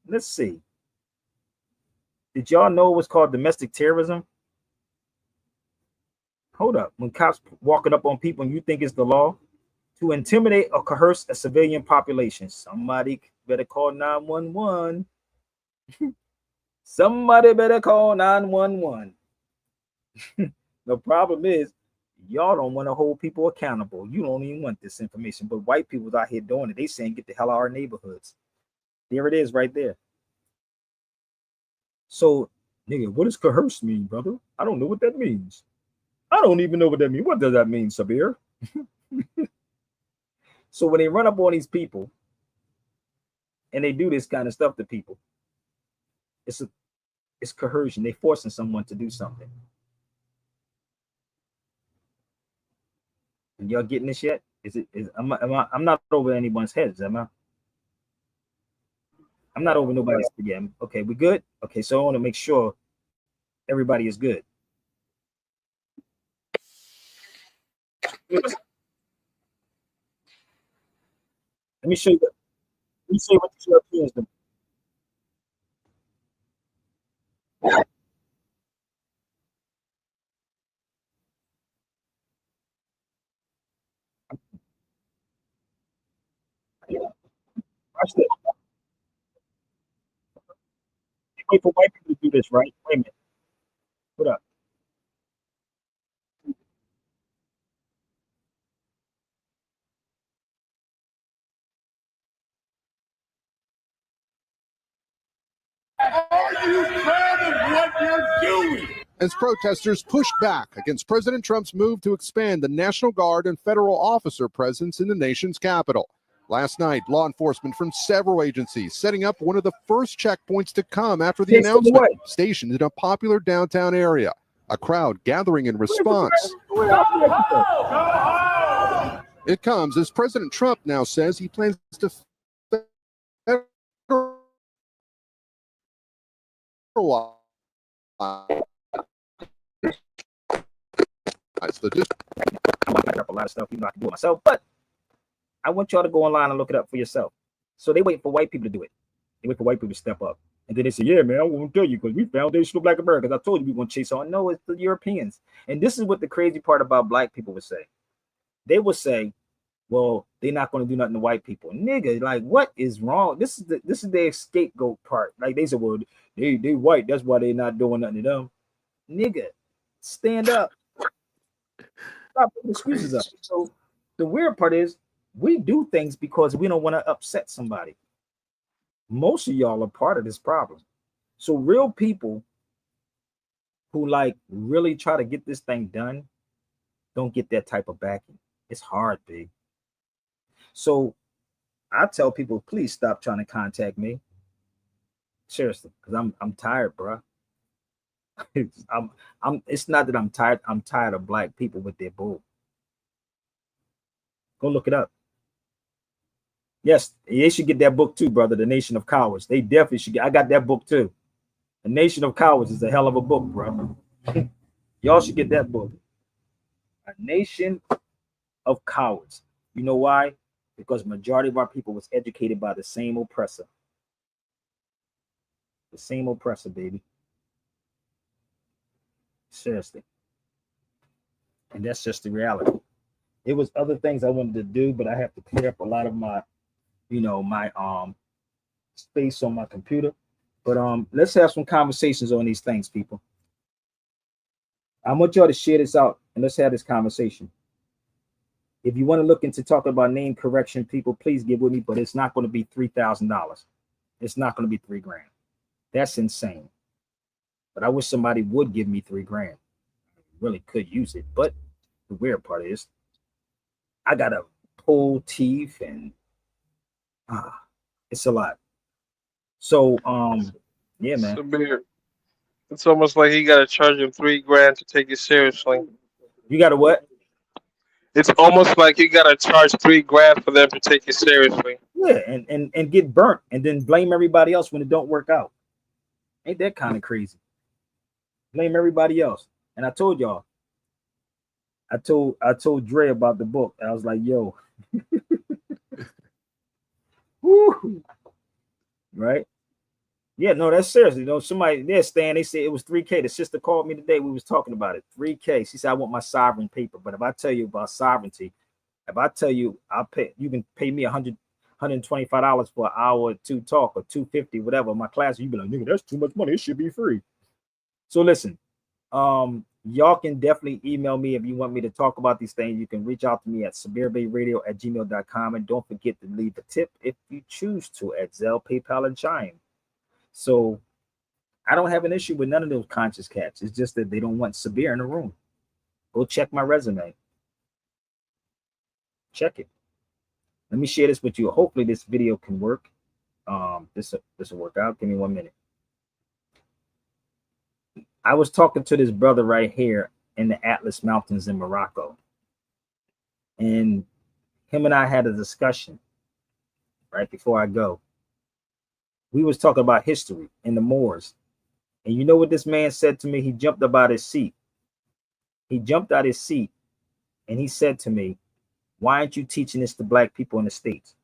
S1: Let's see. Did y'all know what's called domestic terrorism? Hold up. When cops walking up on people and you think it's the law, to intimidate or coerce a civilian population. Somebody better call 911. Somebody better call 911. The problem is, y'all don't want to hold people accountable. You don't even want this information. But white people's out here doing it. They saying, get the hell out of our neighborhoods. There it is right there. So, nigga, what does coerce mean, brother? I don't know what that means. I don't even know what that means. What does that mean, Sabir? So when they run up on these people and they do this kind of stuff to people, it's coercion. They're forcing someone to do something. And y'all getting this yet? I'm not over anyone's heads, am I? I'm not over nobody's again. Okay, we good? Okay, so I want to make sure everybody is good. Let me show you. Let me show you what the Europeans do. Watch this. Wait for white people to do this, right? Wait a minute. What up?
S2: Are you proud of what you're doing?
S10: As protesters pushed back against President Trump's move to expand the National Guard and federal officer presence in the nation's capital. Last night, law enforcement from several agencies setting up one of the first checkpoints to come after the announcement, stationed in a popular downtown area. A crowd gathering in response. It comes as President Trump now says he plans to
S1: up a lot of stuff, even though I can do it myself, but I want y'all to go online and look it up for yourself. So they wait for white people to do it. They wait for white people to step up. And then they say, yeah, man, I won't tell you because we foundational Black Americans. I told you we we're going to chase on. No, it's the Europeans. And this is what the crazy part about Black people would say. They would say, well, they're not going to do nothing to white people. Nigga, like, what is wrong? This is their scapegoat part. Like, they said, well, they white. That's why they're not doing nothing to them. Nigga, stand up. Stop putting excuses up. So the weird part is we do things because we don't want to upset somebody. Most of y'all are part of this problem. So real people who like really try to get this thing done don't get that type of backing. It's hard, big. So I tell people, please stop trying to contact me. Seriously, because I'm tired, bro. It's not that I'm tired. I'm tired of Black people with their bull. Go look it up. Yes, they should get that book too, brother. The Nation of Cowards. They definitely should get. I got that book too. The Nation of Cowards is a hell of a book, bro. Y'all should get that book. A Nation of Cowards. You know why? Because majority of our people was educated by the same oppressor. The same oppressor, baby. Seriously. And that's just the reality. It was other things I wanted to do, but I have to clear up a lot of my, my space on my computer. But let's have some conversations on these things, people. I want y'all to share this out and let's have this conversation. If you want to look into talking about name correction, people, please get with me, but it's not going to be $3,000. It's not going to be $3,000. That's insane. But I wish somebody would give me $3,000. I really could use it. But the weird part is I gotta pull teeth and it's a lot. So yeah, man.
S8: Sabir, it's almost like he gotta charge him $3,000 to take it seriously.
S1: You gotta what?
S8: It's almost like you gotta charge $3,000 for them to take it seriously.
S1: Yeah, and get burnt and then blame everybody else when it don't work out. Ain't that kind of crazy? Blame everybody else. And I told y'all, I told Dre about the book. And I was like, yo. Woo. Right? Yeah, no, that's serious. You know, somebody there, Stan, they said it was $3,000. The sister called me today. We was talking about it. $3,000. She said, I want my sovereign paper. But if I tell you about sovereignty, If I tell you, you can pay me $125 for an hour or two talk, or $250, whatever. My class, you be like, nigga, that's too much money. It should be free. So listen, y'all can definitely email me if you want me to talk about these things. You can reach out to me at sabirbayradio@gmail.com, and don't forget to leave a tip if you choose to at Zelle, PayPal, and Chime. So I don't have an issue with none of those conscious cats. It's just that they don't want Sabir in the room. Go check my resume. Check it. Let me share this with you. Hopefully this video can work. This will work out. Give me 1 minute. I was talking to this brother right here in the Atlas Mountains in Morocco. And him and I had a discussion right before I go. We was talking about history and the Moors. And you know what this man said to me? He jumped up out his seat. He jumped out his seat and he said to me, why aren't you teaching this to black people in the States?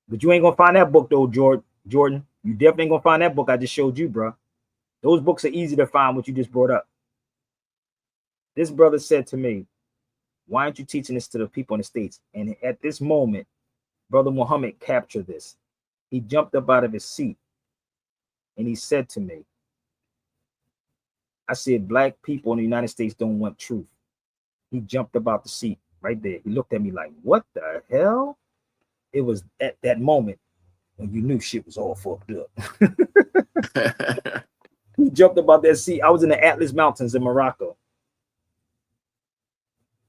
S1: But you ain't gonna find that book though, Jordan. You definitely ain't gonna find that book I just showed you, bro. Those books are easy to find, what you just brought up. This brother said to me, why aren't you teaching this to the people in the States? And at this moment, Brother Muhammad captured this. He jumped up out of his seat and he said to me, I said, black people in the United States don't want truth. He jumped up out the seat right there. He looked at me like, what the hell? It was at that moment when you knew shit was all fucked up. He jumped up out that seat. I was in the Atlas Mountains in Morocco.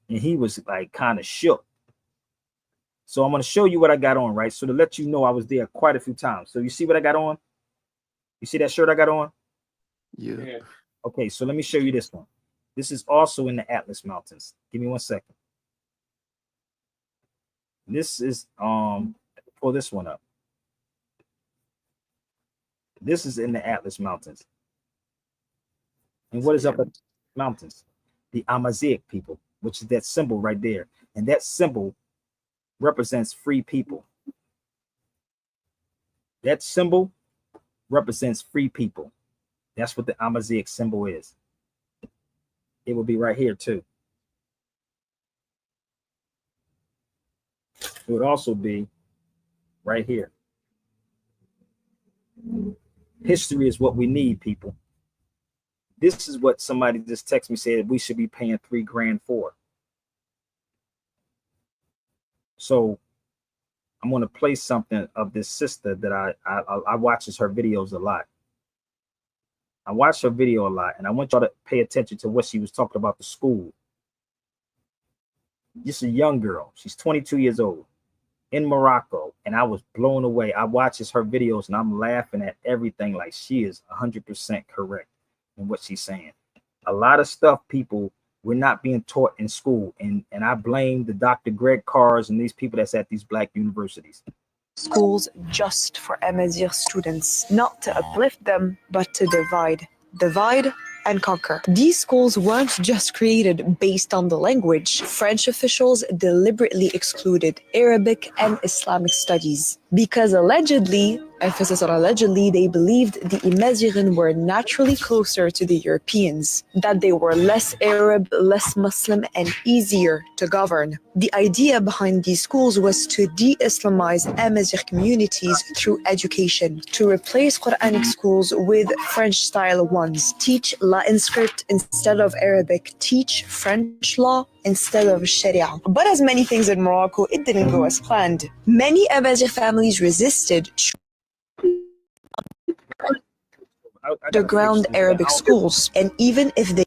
S1: And he was like kind of shook. So I'm going to show you what I got on, right? So to let you know, I was there quite a few times. So you see what I got on? You see that shirt I got on?
S3: Yeah.
S1: Okay, so let me show you this one. This is also in the Atlas Mountains. Give me 1 second. This is pull this one up. This is in the Atlas Mountains. And what is up at the mountains? The Amazigh people, which is that symbol right there. And that symbol represents free people. That symbol represents free people. That's what the Amazigh symbol is. It will be right here too. It would also be right here. History is what we need, people. This is what somebody just texted me, said we should be paying $3 grand for. So I'm going to play something of this sister that I watches her videos a lot. I watch her video a lot, and I want y'all to pay attention to what she was talking about the school. This is a young girl. She's 22 years old in Morocco, and I was blown away. I watches her videos, and I'm laughing at everything like she is 100% correct in what she's saying. A lot of stuff, people, we're not being taught in school, and I blame the Dr. Greg Carrs and these people that's at these black universities.
S11: Schools just for Amazigh students, not to uplift them, but to divide and conquer. These schools weren't just created based on the language. French officials deliberately excluded Arabic and Islamic studies because allegedly, emphasis on allegedly, they believed the Amazigh were naturally closer to the Europeans, that they were less Arab, less Muslim, and easier to govern. The idea behind these schools was to de-Islamize Amazigh communities through education, to replace Quranic schools with French-style ones, teach Latin script instead of Arabic, teach French law instead of Sharia. But as many things in Morocco, it didn't go as planned. Many Amazigh families resisted underground Arabic schools, and even if they...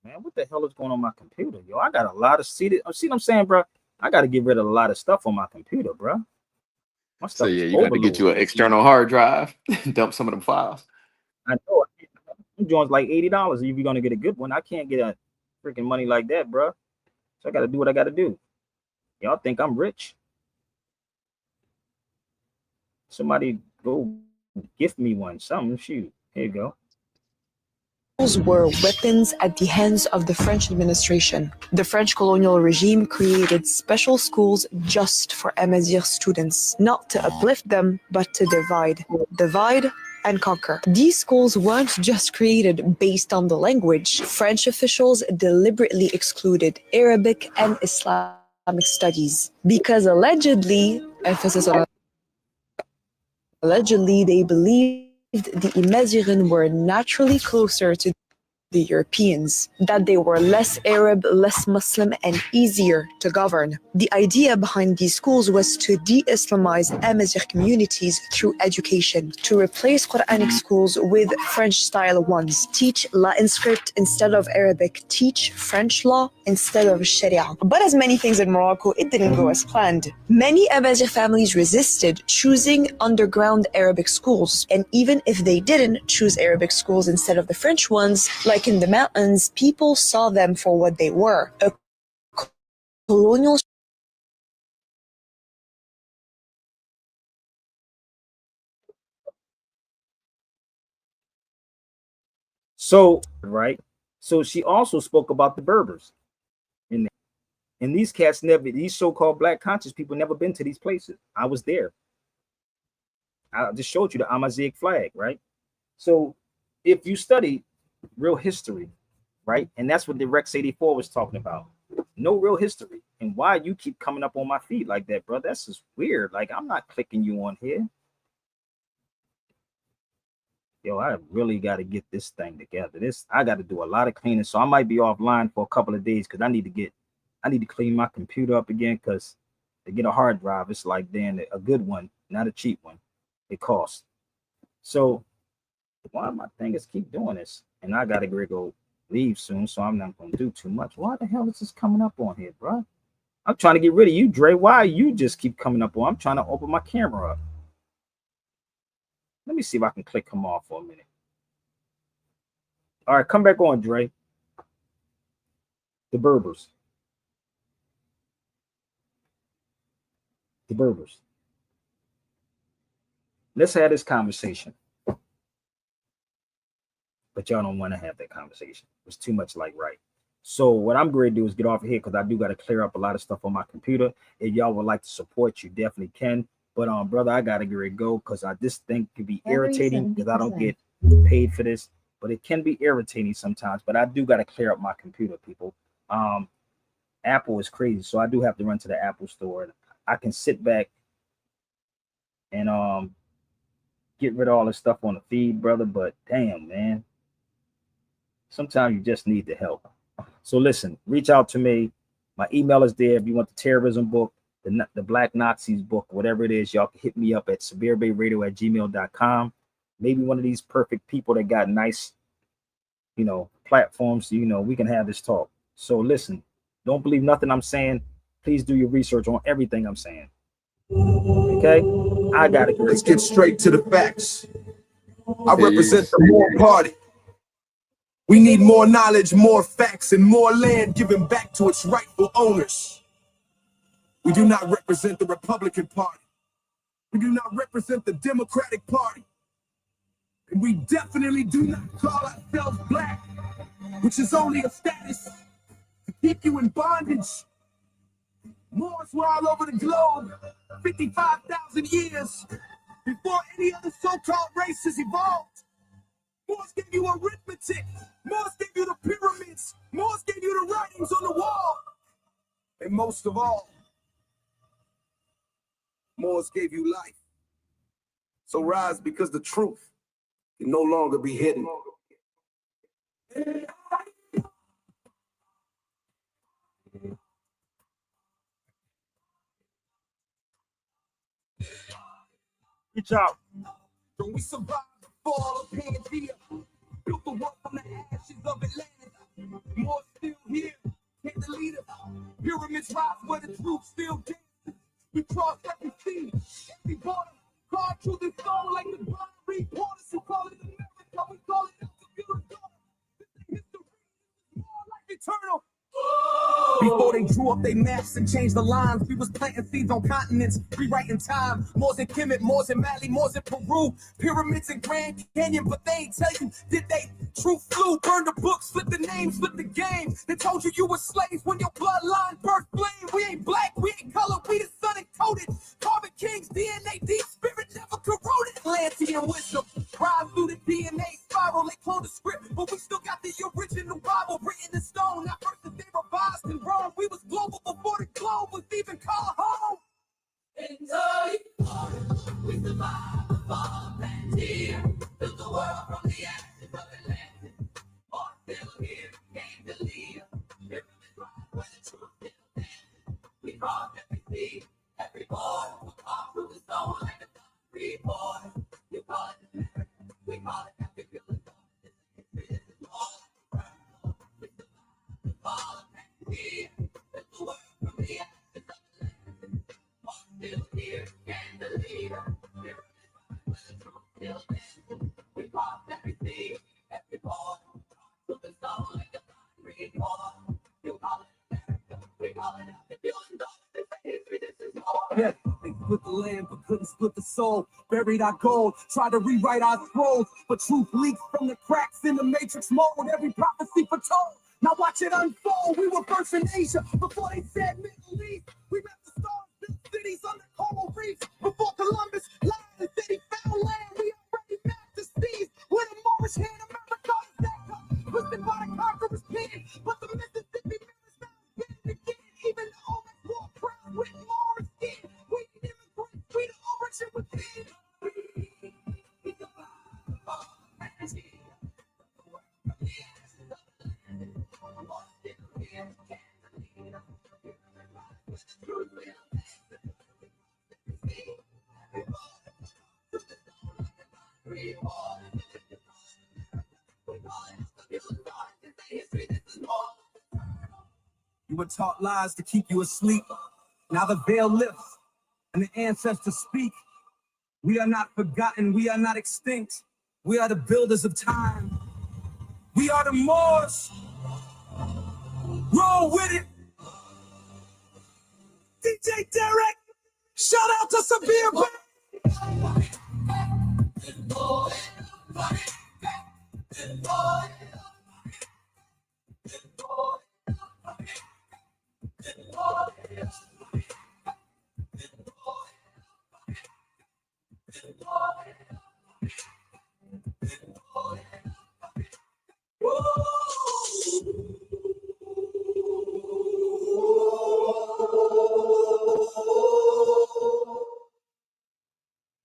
S1: Man, what the hell is going on my computer? Yo, I got a lot of see what I'm saying, bro? I got to get rid of a lot of stuff on my computer, bro. My stuff
S3: So yeah, you got to get you an external hard drive, dump some of them files.
S1: I know. Them joints like $80 if you're gonna get a good one. I can't get a freaking money like that, bro. So I got to do what I got to do. Y'all think I'm rich? Somebody go gift me one, something. Shoot, here you go.
S11: Were weapons at the hands of the French administration. The French colonial regime created special schools just for Amazigh students, not to uplift them, but to divide and conquer. These schools weren't just created based on the language. French officials deliberately excluded Arabic and Islamic studies because allegedly, emphasis on allegedly, they believed the Imazighen were naturally closer to the Europeans, that they were less Arab, less Muslim, and easier to govern. The idea behind these schools was to de-Islamize Amazigh communities through education, to replace Quranic schools with French-style ones, teach Latin script instead of Arabic, teach French law instead of Sharia. But as many things in Morocco, it didn't go as planned. Many Amazigh families resisted choosing underground Arabic schools, and even if they didn't choose Arabic schools instead of the French ones, like in the mountains, people saw them for what they were, a colonial
S1: So, right. So she also spoke about the Berbers in there. And these cats these so-called black conscious people never been to these places. I was there. I just showed you the Amazigh flag, right? So if you study real history, right? And that's what the Rex 84 was talking about. No real history. And why you keep coming up on my feed like that, bro? That's just weird. Like, I'm not clicking you on here. Yo, I really got to get this thing together. I got to do a lot of cleaning. So I might be offline for a couple of days because I need to clean my computer up again, because to get a hard drive, it's like then a good one, not a cheap one. It costs. So why my things keep doing this? And I got to go leave soon, so I'm not going to do too much. Why the hell is this coming up on here, bro? I'm trying to get rid of you, Dre. Why you just keep coming up on? I'm trying to open my camera up. Let me see if I can click him off for a minute. All right, come back on, Dre. The Berbers. The Berbers. Let's have this conversation. But y'all don't want to have that conversation. It's too much like right. So what I'm going to do is get off of here, because I do got to clear up a lot of stuff on my computer. If y'all would like to support, you definitely can. But brother, I got to get ready to go, because this thing can be irritating because I don't get paid for this. But it can be irritating sometimes. But I do got to clear up my computer, people. Apple is crazy, so I do have to run to the Apple store. And I can sit back and get rid of all this stuff on the feed, brother. But damn, man. Sometimes you just need the help. So listen, reach out to me. My email is there. If you want the terrorism book, the Black Nazis book, whatever it is, y'all can hit me up at sabirbayradio@gmail.com. Maybe one of these perfect people that got nice, platforms, so, we can have this talk. So listen, don't believe nothing I'm saying. Please do your research on everything I'm saying. Okay? I got it.
S12: Let's get straight to the facts. I represent the More Party. We need more knowledge, more facts, and more land given back to its rightful owners. We do not represent the Republican Party. We do not represent the Democratic Party. And we definitely do not call ourselves black, which is only a status to keep you in bondage. Moors were all over the globe 55,000 years before any other so-called races evolved. Moors gave you arithmetic. Moors gave you the pyramids. Moors gave you the writings on the wall. And most of all, Moors gave you life. So rise, because the truth can no longer be hidden.
S1: Reach out.
S12: When we survived the fall of Pangea, built the world from the ashes of Atlanta. More still here, can't delete it. Pyramids rise where the truth still dances. We cross every sea, every border, carved through the stone like the Bonnery Porters who call it America. We call it Executive Daughter. This is history, more like eternal. Before they drew up their maps and changed the lines, we was planting seeds on continents, rewriting time. Moors in Kemet, Moors in Mali, Moors in Peru, pyramids in Grand Canyon, but they ain't tell you, did they? Truth flew, burned the books, flipped the names, flipped the game. They told you were slaves when your bloodline birthed flame. We ain't black, we ain't color, we the sun encoded. Carbon King's DNA, deep spirit never corroded. Atlantean wisdom, rise through the DNA spiral. They clone the script, but we still got the original Bible written in stone. Now first that they revised in Rome. We was global before the globe was even called home. We survived the fall of Pangea. Built the world from the ashes of Atlantis. More still here, came to lead us. Pyramids rise where the truth still stands. We crossed every sea, every border. We walked through the stone like a free boy. You call it the America, we call it that. We feel the storm. This is history, this is more like a we survived the fall of Pangea. Built the world from the ashes of Atlantis. More still here, came to lead us. Pyramids rise where the truth still stands. We crossed every sea, every border. Through the stone like a free boy. You call it America, we call it that. We feel the storm. This is history, this is more. Yeah, they split the land but couldn't split the soul. Buried our gold, tried to rewrite our scrolls, but truth leaks from the cracks in the matrix mold. Every prophecy foretold. Now watch it unfold. We were first in Asia before they said Middle East. We met the stars, built cities under coral reefs. Before Columbus lied and said he found land, we already mapped the seas. With a Moorish hand, America is that cup, twisted by the conqueror's pen. But the Mississippi rivers now again and again. Even the Olmecs wore crowns with Moorish skin. We immigrants, we the origin within. You were taught lies to keep you asleep. Now the veil lifts and the ancestors speak. We are not forgotten, we are not extinct. We are the builders of time. We are the Moors. Roll with it. DJ Derek, shout out to Sabir Bay.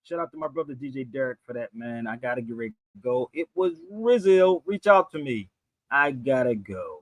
S1: Shout out to my brother DJ Derek for that, man. I gotta get ready to go. It was Rizzo. Reach out to me. I gotta go.